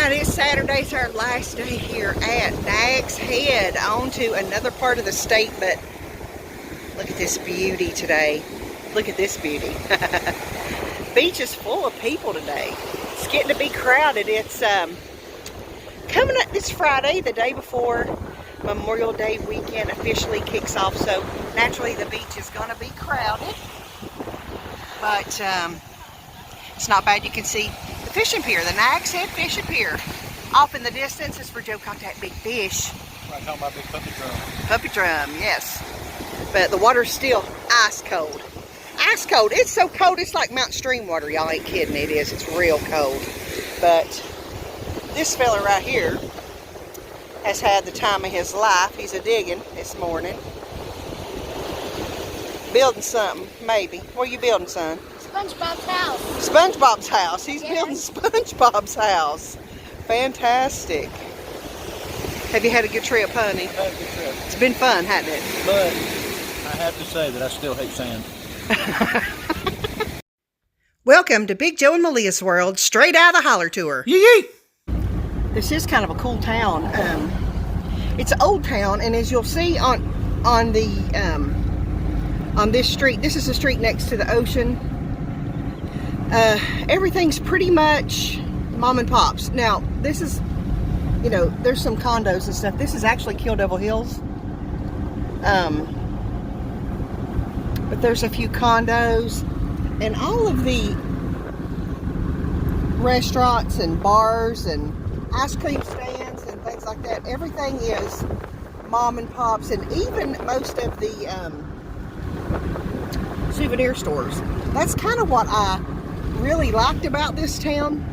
Alright, it's Saturday. It's our last day here at Nags. Head on to another part of the state, but look at this beauty today. Look at this beauty. Beach is full of people today. It's getting to be crowded. It's coming up this Friday, the day before Memorial Day weekend officially kicks off, so naturally the beach is going to be crowded, but it's not bad. You can see the fishing pier, the Nags Head fishing pier. Off in the distance is where Joe caught that big fish. Right, talking about big puppy drum. Puppy drum, yes. But the water's still ice cold. Ice cold. It's so cold, it's like mountain stream water. Y'all ain't kidding, it is. It's real cold. But this fella right here has had the time of his life. He's a-digging this morning. Building something, maybe. What are you building, son? SpongeBob's house. SpongeBob's house. He's Yes. building SpongeBob's house. Fantastic. Have you had a good trip, honey? I've had a good trip. It's been fun, hasn't it? But I have to say that I still hate sand. Welcome to Big Joe and Malia's World, straight out of the holler tour. Yee! This is kind of a cool town. It's an old town, and as you'll see on this street, this is the street next to the ocean. Everything's pretty much mom and pops. Now, this is, you know, there's some condos and stuff. This is actually Kill Devil Hills. But there's a few condos, and all of the restaurants and bars and ice cream stands and things like that, everything is mom and pops, and even most of the souvenir stores. That's kind of what I really liked about this town.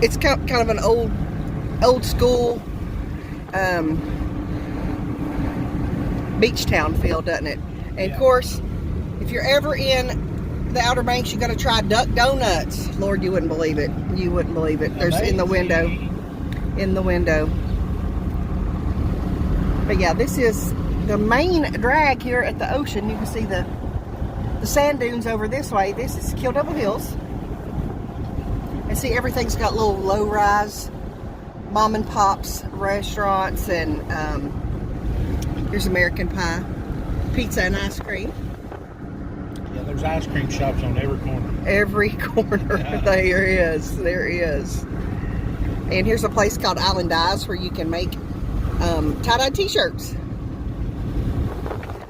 It's kind of an old school beach town feel, doesn't it? And of course, if you're ever in the Outer Banks, you got to try Duck Donuts. Lord, you wouldn't believe it. You wouldn't believe it. There's in the window. In the window. But yeah, this is the main drag here at the ocean. You can see the sand dunes over this way. This is Kill Devil Hills. And see, everything's got little low-rise mom and pops restaurants, and here's American Pie, pizza and ice cream. Yeah, there's ice cream shops on every corner. Every corner. Yeah. There is. And here's a place called Island Dyes where you can make tie-dye t-shirts.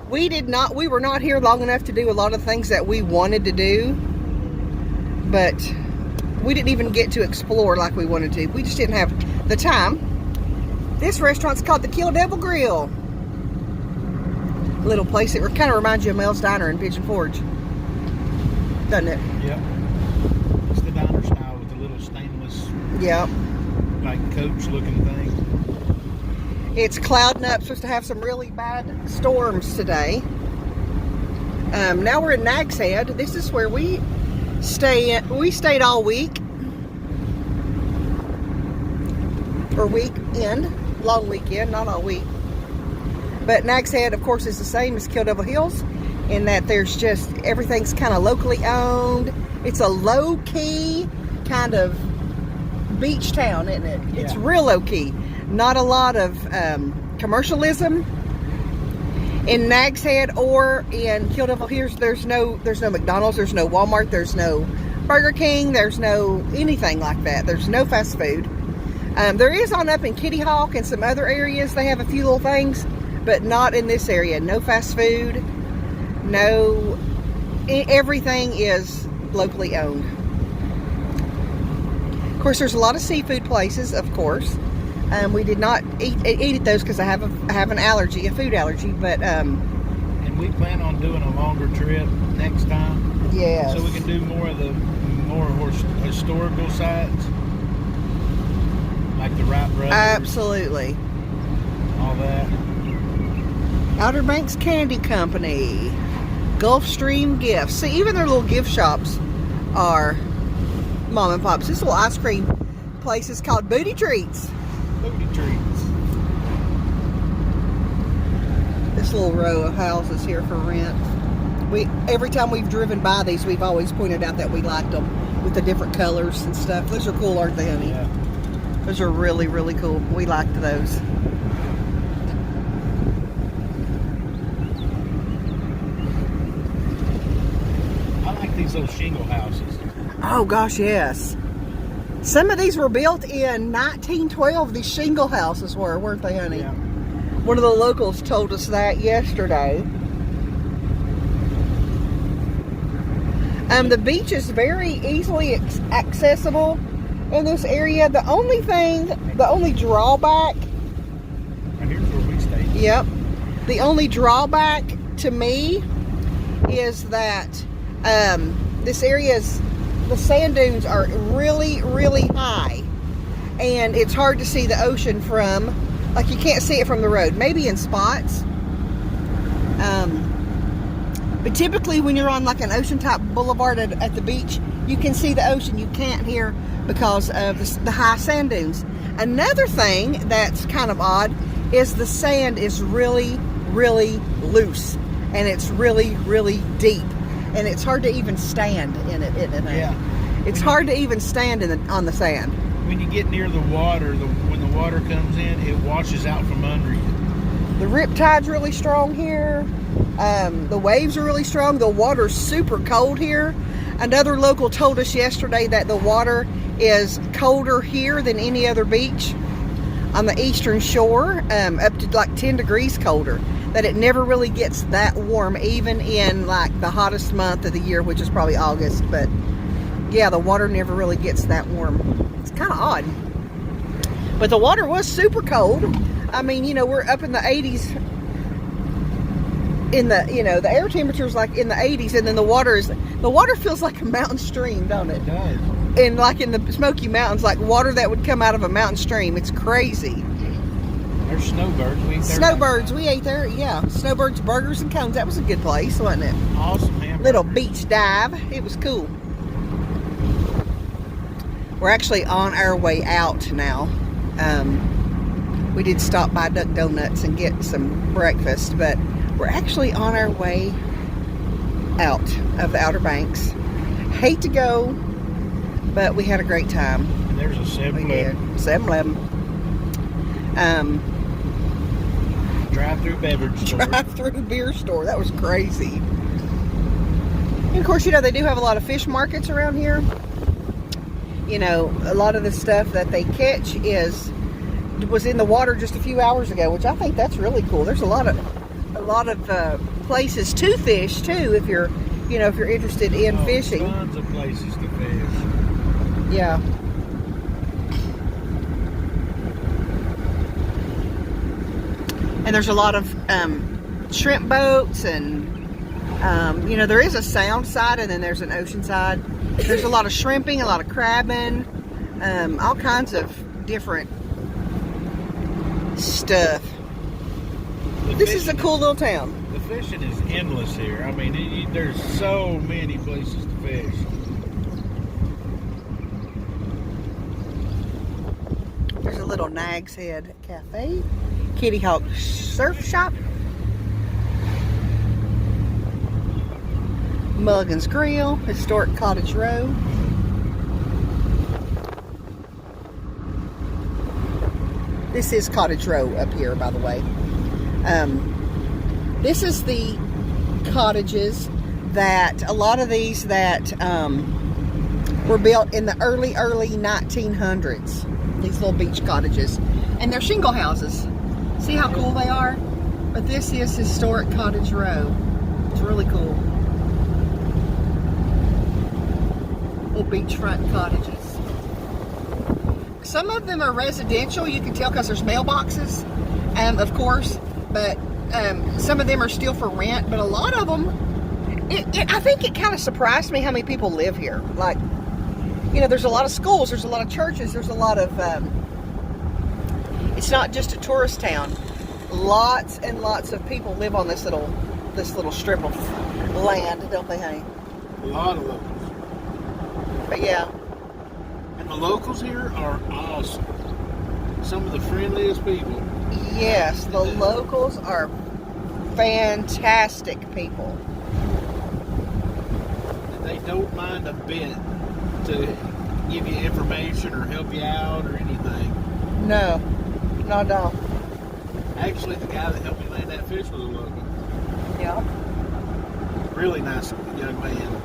We were not here long enough to do a lot of things that we wanted to do, but we didn't even get to explore like we wanted to. We just didn't have the time. This restaurant's called the Kill Devil Grill. Little place that kind of reminds you of Mel's Diner in Pigeon Forge, doesn't it? Yep. It's the diner style with the little stainless, Yep. like coach looking thing. It's clouding up, supposed to have some really bad storms today. Now we're in Nags Head. This is where we stay. We stayed all week, or weekend, long weekend, not all week. But Nags Head, of course, is the same as Kill Devil Hills in that there's just, everything's kind of locally owned. It's a low-key kind of beach town, isn't it? Yeah. It's real low-key. Not a lot of commercialism in Nags Head or in Kill Devil Hills. There's no McDonald's, there's no Walmart, there's no Burger King, there's no anything like that. There's no fast food. There is on up in Kitty Hawk and some other areas. They have a few little things, but not in this area. No fast food. No, everything is locally owned. Of course, there's a lot of seafood places, of course. We did not eat at those because I have an allergy, a food allergy. But and we plan on doing a longer trip next time. Yes. So we can do more historical sites, like the Wright brothers. Absolutely. All that. Outer Banks Candy Company, Gulfstream Gifts. See, even their little gift shops are mom and pops. This little ice cream place is called Booty Treats. Booty Treats. This little row of houses here for rent. Every time we've driven by these, we've always pointed out that we liked them with the different colors and stuff. Those are cool, aren't they, honey? Yeah. Those are really, really cool. We liked those. I like these little shingle houses. Oh gosh, yes. Some of these were built in 1912. These shingle houses were, weren't they, honey? Yeah. One of the locals told us that yesterday. The beach is very easily accessible in this area. The only drawback. And here's where we stay. Yep. The only drawback to me is that this area's, the sand dunes are really, really high. And it's hard to see the ocean from, like you can't see it from the road. Maybe in spots. But typically when you're on like an ocean type boulevard at the beach, you can see the ocean. You can't here because of the high sand dunes. Another thing that's kind of odd is the sand is really, really loose. And it's really, really deep. And it's hard to even stand in it, isn't it? Yeah. It's hard to even stand on the sand. When you get near the water, when the water comes in, it washes out from under you. The riptide's really strong here. The waves are really strong. The water's super cold here. Another local told us yesterday that the water is colder here than any other beach on the eastern shore, up to like 10 degrees colder. That it never really gets that warm, even in like the hottest month of the year, which is probably August. But yeah, the water never really gets that warm. It's kind of odd. But the water was super cold. I mean, you know, we're up in the 80s. In the, you know, the air temperature is like in the 80s, and then the water feels like a mountain stream, don't it? It does. And like in the Smoky Mountains, like water that would come out of a mountain stream. It's crazy. There's snowbirds. We ate there. Snowbirds, we ate there, yeah. Snowbirds, burgers, and cones. That was a good place, wasn't it? Awesome hamburger. Little beach dive. It was cool. We're actually on our way out now. We did stop by Duck Donuts and get some breakfast, but we're actually on our way out of the Outer Banks. Hate to go, but we had a great time. And there's a 7-Eleven. 7-Eleven. Drive-through beverage store. Drive-through beer store. That was crazy. And of course, you know, they do have a lot of fish markets around here. You know, a lot of the stuff that they catch was in the water just a few hours ago, which I think that's really cool. There's a lot of places to fish too, if you're interested in fishing. Tons of places to fish. Yeah. And there's a lot of shrimp boats, and you know, there is a sound side and then there's an ocean side. There's a lot of shrimping, a lot of crabbing, all kinds of different stuff. This is a cool little town. The fishing is endless here. I mean, there's so many places to fish. There's a little Nags Head Cafe, Kitty Hawk Surf Shop, Mulligan's Grill, Historic Cottage Row. This is Cottage Row up here, by the way. This is the cottages that, a lot of these that were built in the early 1900s. These little beach cottages. And they're shingle houses. See how cool they are? But this is Historic Cottage Row. It's really cool. Little beachfront cottages. Some of them are residential. You can tell because there's mailboxes, of course. But some of them are still for rent. But a lot of them, I think it kind of surprised me how many people live here. Like, you know, there's a lot of schools, there's a lot of churches, there's a lot of, it's not just a tourist town. Lots and lots of people live on this little strip of land, don't they, honey? A lot of locals. But yeah. And the locals here are awesome. Some of the friendliest people. Yes, the locals are fantastic people. And they don't mind a bit to give you information or help you out or anything. No, not at all. Actually, the guy that helped me land that fish was a local. Yeah. Really nice young man.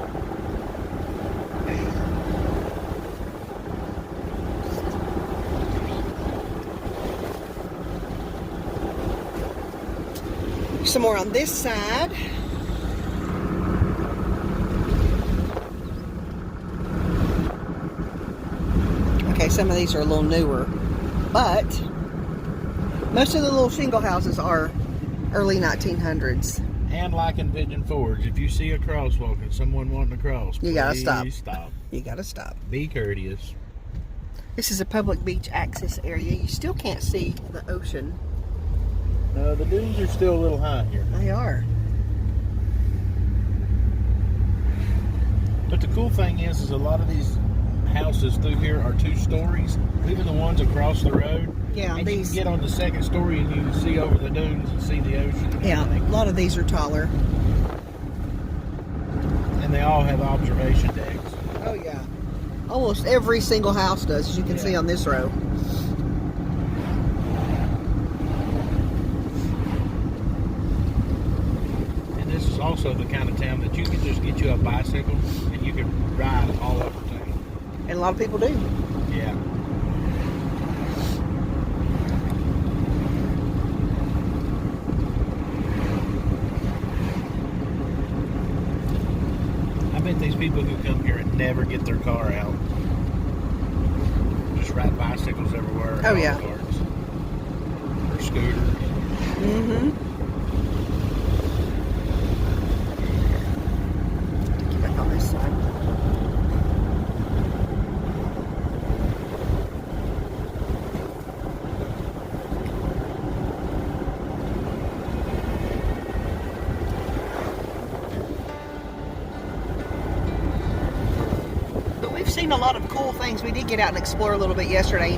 Some more on this side. Okay, some of these are a little newer, but most of the little shingle houses are early 1900s. And like in Pigeon Forge, if you see a crosswalk and someone wanting to cross, You gotta stop. please stop. You gotta stop. Be courteous. This is a public beach access area. You still can't see the ocean. The dunes are still a little high here. They are. But the cool thing is a lot of these houses through here are 2 stories. Even the ones across the road. Yeah, and these. you can get on the 2nd story and you can see over the dunes and see the ocean. And Yeah, everything. a lot of these are taller. And they all have observation decks. Oh yeah. Almost every single house does, as you can see on this row. And this is also the kind of town that you can just get you a bicycle and you can ride all over town. And a lot of people do. Yeah. I bet these people who come here and never get their car out just ride bicycles everywhere. Oh, yeah. Carts, or scooters. Mm-hmm. Get back on this side. Seen a lot of cool things. We did get out and explore a little bit yesterday,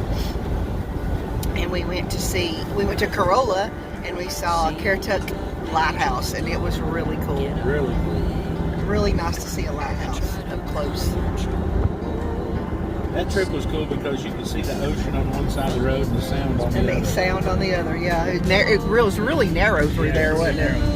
and we went to Corolla and we saw Currituck Lighthouse, and it was really cool. Really nice to see a lighthouse up close. That trip was cool because you could see the ocean on one side of the road and the sound on the And other. the sound on the other. Yeah, it was really narrow through there, wasn't it?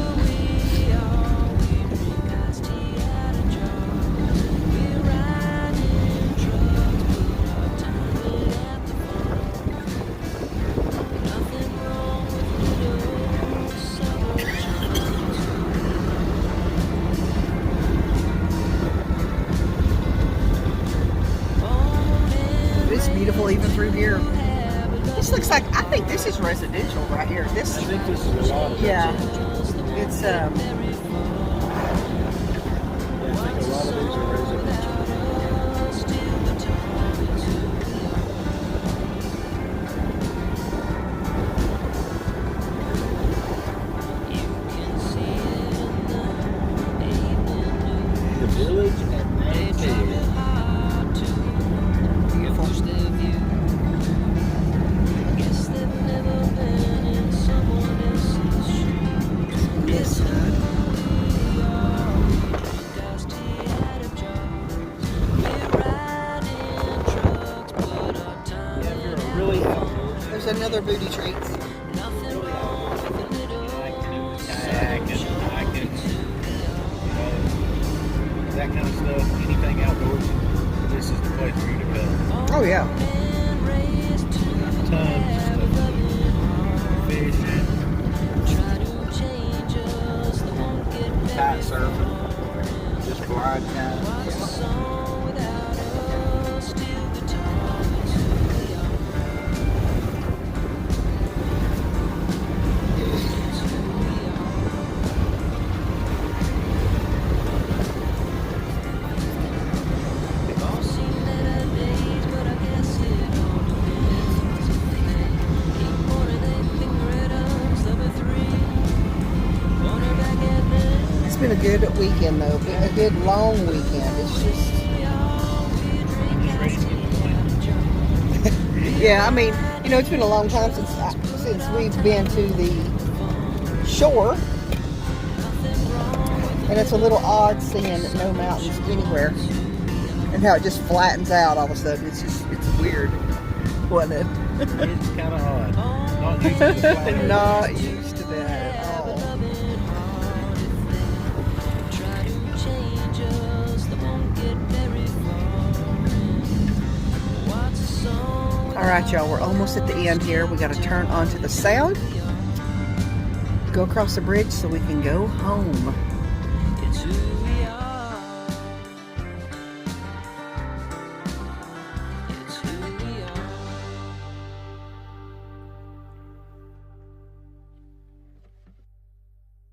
Beautiful even through here. This looks like, I think this is residential right here. This, I think this is a lot of yeah, residential. it's Yeah, I think a lot of these are residential. The village at Nags. There's another booty treat. That kind of stuff, anything outdoors, this is the place for you to go. Oh yeah. Tons of stuff. Fishing, kite surfing, just blind kites. It's been a good weekend though. A good long weekend. It's just, I'm just ready to get to the land. yeah. I mean, you know, it's been a long time since we've been to the shore, and it's a little odd seeing no mountains anywhere. And how it just flattens out all of a sudden. It's weird, wasn't it? It's kind of odd. Not used to the flat area. Not used to that at all. All right, y'all, we're almost at the end here. We got to turn onto the sound, go across the bridge so we can go home.